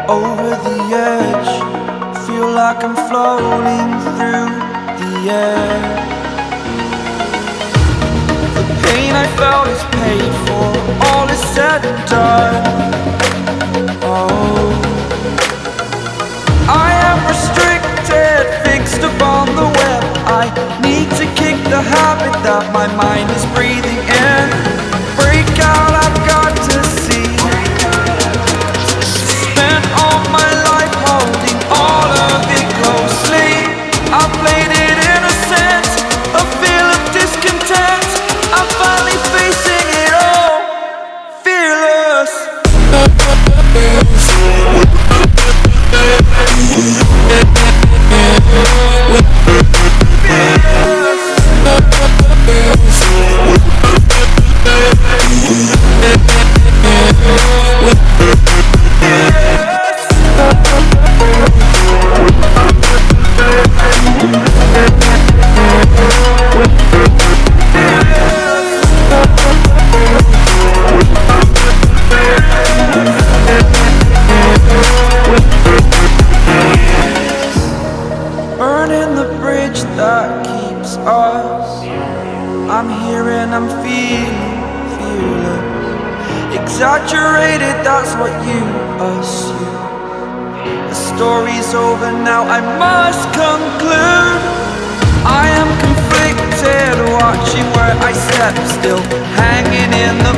Over the edge, feel like I'm floating through the air. The pain I felt is paid for, all is said and done. Oh, I am restricted, fixed upon the web. I need to kick the habit that my mind is breathing in. Break out, I've got to see. Spent all my life holding all of it closely. I played it innocent, a feel of discontent. I'm finally facing it all, fearless. Burning the bridge that keeps us. I'm here and I'm feeling fearless. Exaggerated, that's what you assume. The story's over now, I must conclude. I am conflicted, watching where I step still, hanging in the